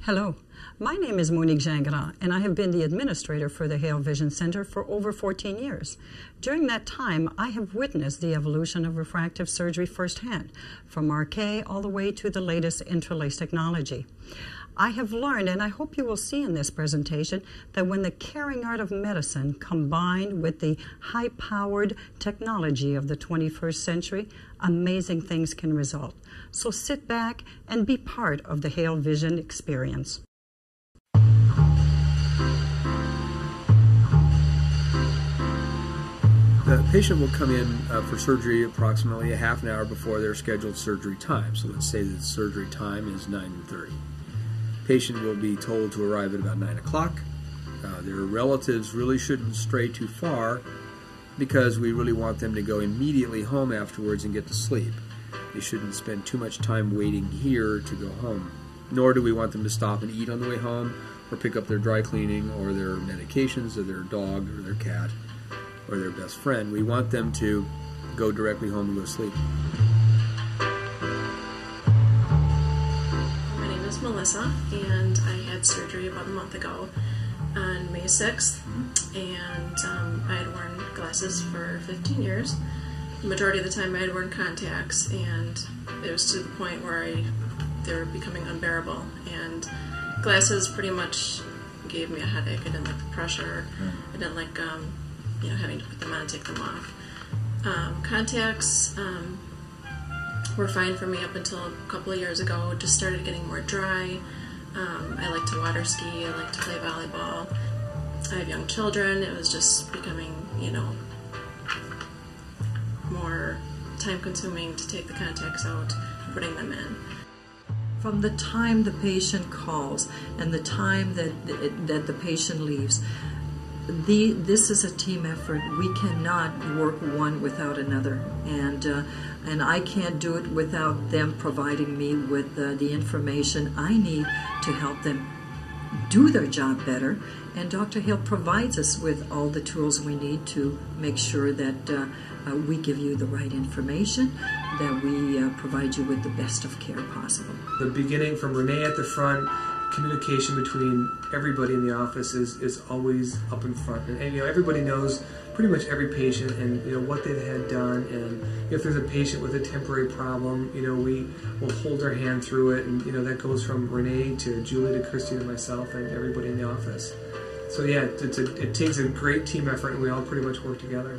Hello, my name is Monique Gingras, and I have been the administrator for the Hale Vision Center for over 14 years. During that time, I have witnessed the evolution of refractive surgery firsthand, from RK all the way to the latest interlace technology. I have learned, and I hope you will see in this presentation, that when the caring art of medicine combined with the high-powered technology of the 21st century, amazing things can result. So sit back and be part of the Hale Vision experience. The patient will come in for surgery approximately a half an hour before their scheduled surgery time. So let's say that the surgery time is 9:30. Patient will be told to arrive at about 9 o'clock. Their relatives really shouldn't stray too far because we really want them to go immediately home afterwards and get to sleep. They shouldn't spend too much time waiting here to go home. Nor do we want them to stop and eat on the way home or pick up their dry cleaning or their medications or their dog or their cat or their best friend. We want them to go directly home and go to sleep. Melissa, and I had surgery about a month ago on May 6th, and I had worn glasses for 15 years. The majority of the time I had worn contacts, and it was to the point where they were becoming unbearable, and glasses pretty much gave me a headache. I didn't like the pressure. I didn't like having to put them on and take them off. Contacts were fine for me up until a couple of years ago. It just started getting more dry. I like to water ski. I like to play volleyball. I have young children. It was just becoming, more time-consuming to take the contacts out, putting them in. From the time the patient calls and the time that the patient leaves, this is a team effort. We cannot work one without another, and I can't do it without them providing me with the information I need to help them do their job better. And Dr. Hale provides us with all the tools we need to make sure that we give you the right information, that we provide you with the best of care possible. The beginning from Renee at the front, communication between everybody in the office is always up in front, and everybody knows pretty much every patient and what they've had done, and if there's a patient with a temporary problem, we will hold their hand through it, and that goes from Renee to Julie to Christy to myself and everybody in the office. So yeah, it takes a great team effort, and we all pretty much work together.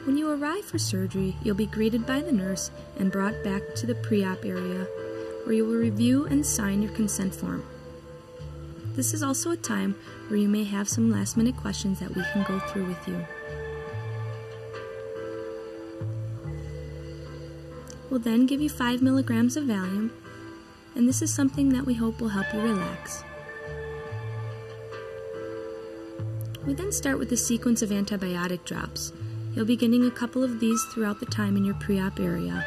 When you arrive for surgery, you'll be greeted by the nurse and brought back to the pre-op area, where you will review and sign your consent form. This is also a time where you may have some last-minute questions that we can go through with you. We'll then give you 5 milligrams of Valium, and this is something that we hope will help you relax. We then start with a sequence of antibiotic drops. You'll be getting a couple of these throughout the time in your pre-op area.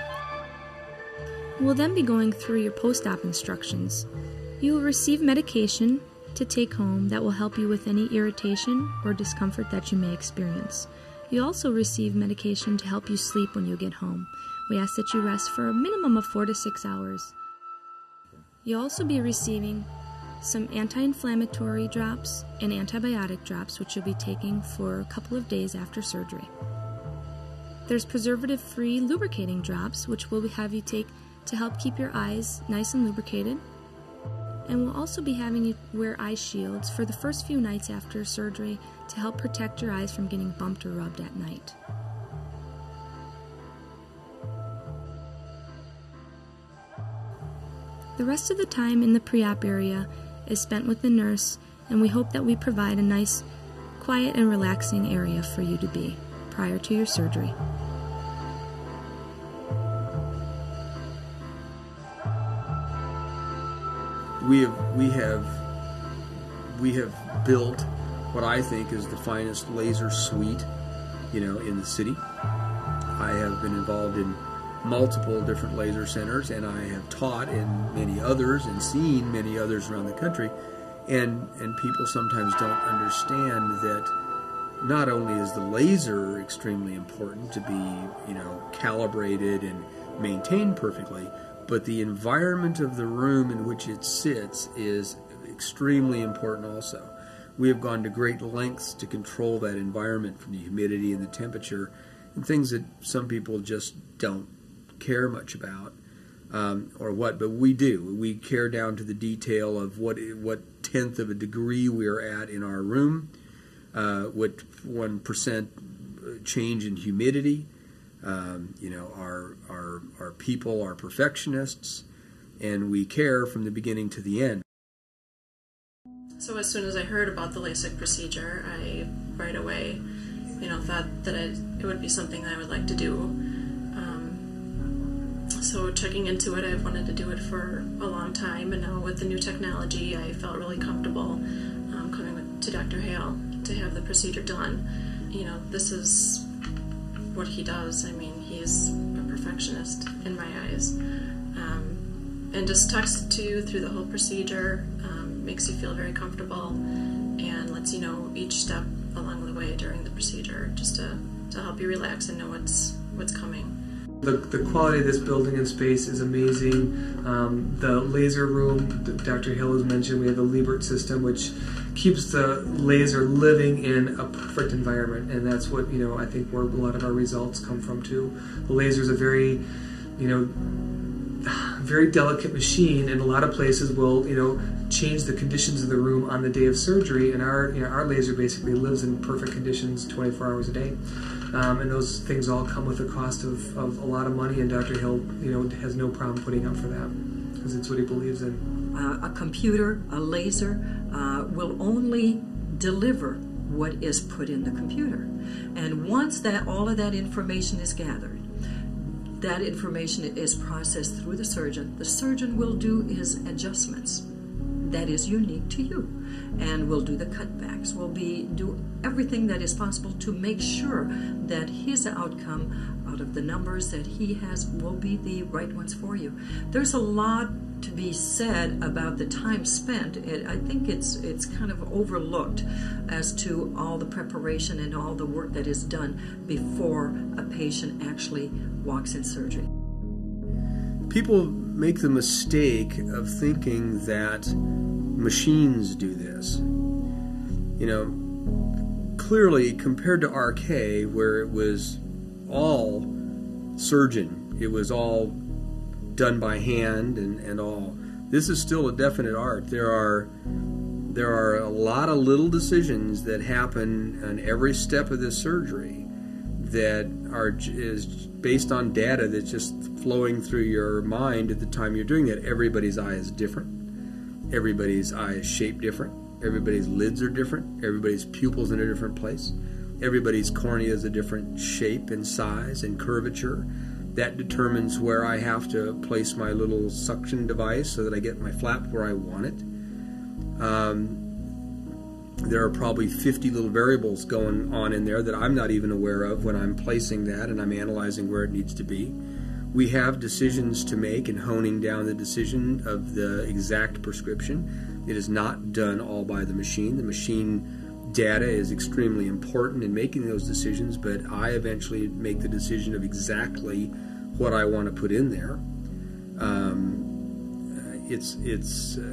We'll then be going through your post-op instructions. You will receive medication to take home that will help you with any irritation or discomfort that you may experience. You also receive medication to help you sleep when you get home. We ask that you rest for a minimum of 4 to 6 hours. You'll also be receiving some anti-inflammatory drops and antibiotic drops, which you'll be taking for a couple of days after surgery. There's preservative-free lubricating drops, which we'll have you take to help keep your eyes nice and lubricated. And we'll also be having you wear eye shields for the first few nights after surgery to help protect your eyes from getting bumped or rubbed at night. The rest of the time in the pre-op area is spent with the nurse, and we hope that we provide a nice, quiet and relaxing area for you to be prior to your surgery. We have built what I think is the finest laser suite, in the city. I have been involved in multiple different laser centers, and I have taught in many others and seen many others around the country, and people sometimes don't understand that not only is the laser extremely important to be, calibrated and maintained perfectly, but the environment of the room in which it sits is extremely important also. We have gone to great lengths to control that environment, from the humidity and the temperature, and things that some people just don't care much about, but we do. We care down to the detail of what tenth of a degree we are at in our room, what 1% change in humidity. Our people are perfectionists, and we care from the beginning to the end. So as soon as I heard about the LASIK procedure, I right away, thought that it would be something I would like to do. So checking into it, I've wanted to do it for a long time, and now with the new technology, I felt really comfortable coming to Dr. Hale to have the procedure done. This is what he does. I mean, he's a perfectionist in my eyes. And just talks to you through the whole procedure, makes you feel very comfortable, and lets you know each step along the way during the procedure, just to help you relax and know what's coming. The quality of this building and space is amazing. The laser room, Dr. Hill has mentioned, we have the Liebert system, which keeps the laser living in a perfect environment, and that's what, I think where a lot of our results come from too. The laser is a very, very delicate machine, and a lot of places will, change the conditions of the room on the day of surgery, and our laser basically lives in perfect conditions 24 hours a day. And those things all come with a cost of a lot of money, and Dr. Hill, has no problem putting up for that, because it's what he believes in. A computer, a laser, will only deliver what is put in the computer. And once all of that information is gathered, that information is processed through the surgeon will do his adjustments. That is unique to you, and we'll do the cutbacks. We'll do everything that is possible to make sure that his outcome out of the numbers that he has will be the right ones for you. There's a lot to be said about the time spent. I think it's kind of overlooked as to all the preparation and all the work that is done before a patient actually walks in surgery. People make the mistake of thinking that machines do this. Clearly, compared to RK, where it was all surgeon, it was all done by hand and all, this is still a definite art. There are a lot of little decisions that happen on every step of this surgery that is based on data that's just flowing through your mind at the time you're doing it. Everybody's eye is different. Everybody's eye is shaped different. Everybody's lids are different. Everybody's pupil's in a different place. Everybody's cornea is a different shape and size and curvature. That determines where I have to place my little suction device so that I get my flap where I want it. There are probably 50 little variables going on in there that I'm not even aware of when I'm placing that and I'm analyzing where it needs to be. We have decisions to make in honing down the decision of the exact prescription. It is not done all by the machine. The machine data is extremely important in making those decisions, but I eventually make the decision of exactly what I want to put in there.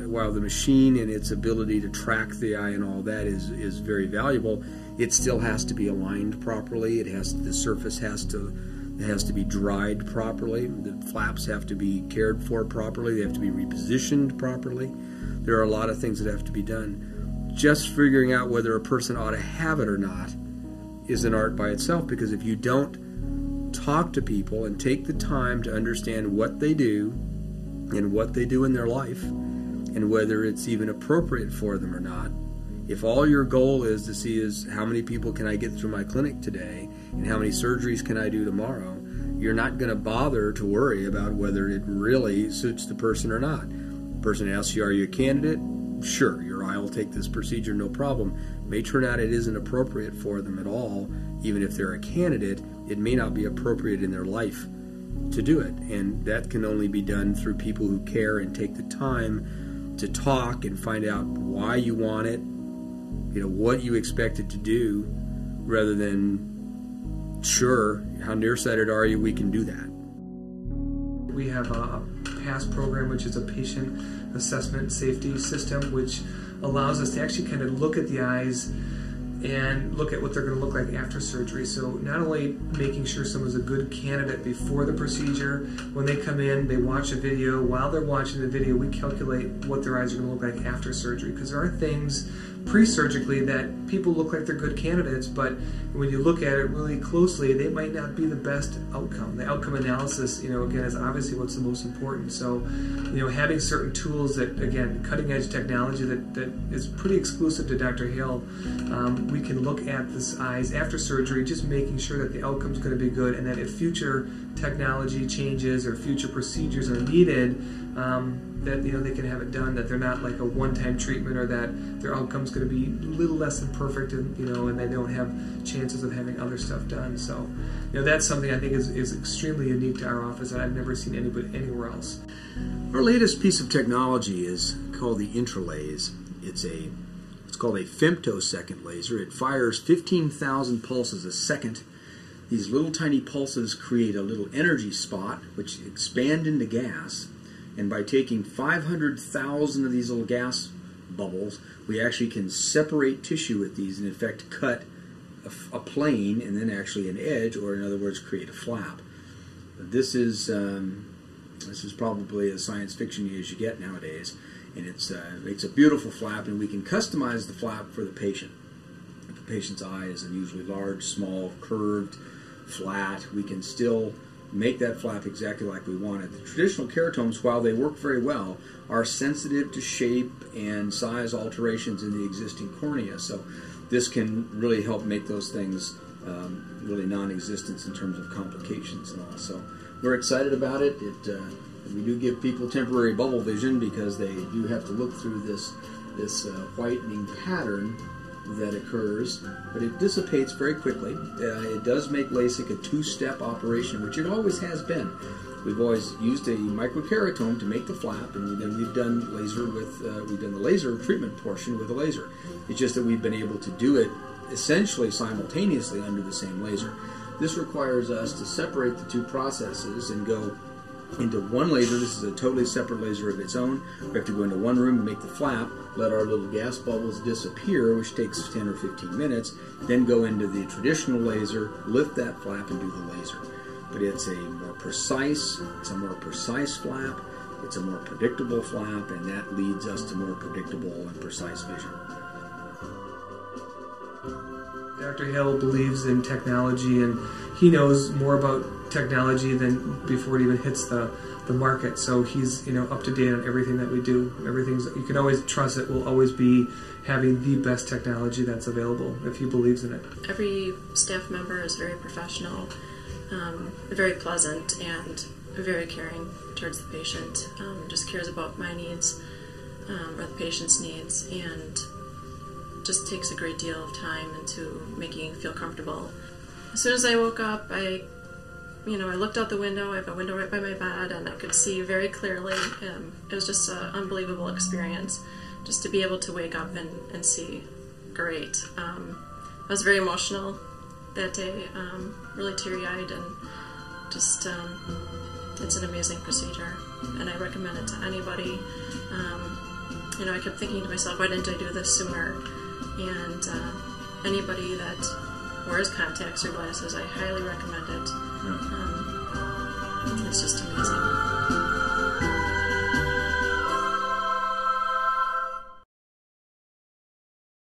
While the machine and its ability to track the eye and all that is very valuable, it still has to be aligned properly. The surface has to be dried properly. The flaps have to be cared for properly. They have to be repositioned properly. There are a lot of things that have to be done. Just figuring out whether a person ought to have it or not is an art by itself, because if you don't talk to people and take the time to understand what they do and what they do in their life and whether it's even appropriate for them or not, if all your goal is to see is how many people can I get through my clinic today and how many surgeries can I do tomorrow, you're not going to bother to worry about whether it really suits the person or not. The person asks you, are you a candidate? Sure, your eye will take this procedure, no problem. It may turn out it isn't appropriate for them at all. Even if they're a candidate, it may not be appropriate in their life to do it. And that can only be done through people who care and take the time to talk and find out why you want it, what you expect it to do, rather than, sure, how nearsighted are you, we can do that. We have a PASS program, which is a patient assessment safety system, which allows us to actually kind of look at the eyes and look at what they're going to look like after surgery. So not only making sure someone's a good candidate before the procedure, when they come in, they watch a video. While they're watching the video, we calculate what their eyes are going to look like after surgery, because there are things pre-surgically that people look like they're good candidates, but when you look at it really closely, they might not be the best outcome. The outcome analysis, again, is obviously what's the most important. So, having certain tools that, again, cutting-edge technology that is pretty exclusive to Dr. Hale, we can look at this eyes after surgery, just making sure that the outcome's going to be good, and that if future technology changes or future procedures are needed, that they can have it done, that they're not like a one-time treatment, or that their outcome's going to be a little less than perfect, and and they don't have chances of having other stuff done. So that's something I think is extremely unique to our office that I've never seen anywhere else. Our latest piece of technology is called the Intralaser. It's called a femtosecond laser. It fires 15,000 pulses a second. These little tiny pulses create a little energy spot which expand into gas. And by taking 500,000 of these little gas bubbles, we actually can separate tissue with these and in fact cut a plane and then actually an edge, or in other words create a flap. This is probably as science fiction as you get nowadays, and it makes a beautiful flap, and we can customize the flap for the patient. If the patient's eye is unusually large, small, curved, flat, we can still make that flap exactly like we want it. The traditional keratomes, while they work very well, are sensitive to shape and size alterations in the existing cornea. So this can really help make those things really non-existent in terms of complications and all. So we're excited about it. We do give people temporary bubble vision because they do have to look through this whitening pattern that occurs, but it dissipates very quickly. It does make LASIK a two-step operation, which it always has been. We've always used a microkeratome to make the flap, and then we've done the laser treatment portion with a laser. It's just that we've been able to do it essentially simultaneously under the same laser. This requires us to separate the two processes and go into one laser. This is a totally separate laser of its own. We have to go into one room to make the flap, let our little gas bubbles disappear, which takes 10 or 15 minutes, then go into the traditional laser, lift that flap, and do the laser. But it's a more precise flap, it's a more predictable flap, and that leads us to more predictable and precise vision. Dr. Hale believes in technology, and he knows more about technology than before it even hits the market. So he's up to date on everything that we do. You can always trust it will always be having the best technology that's available if he believes in it. Every staff member is very professional, very pleasant, and very caring towards the patient. Just cares about my needs or the patient's needs, and just takes a great deal of time into making you feel comfortable. As soon as I woke up, I looked out the window. I have a window right by my bed, and I could see very clearly. It was just an unbelievable experience, just to be able to wake up and see great. I was very emotional that day, really teary-eyed, and just it's an amazing procedure, and I recommend it to anybody. I kept thinking to myself, why didn't I do this sooner? And anybody that wears contacts or glasses, I highly recommend it. It's just amazing.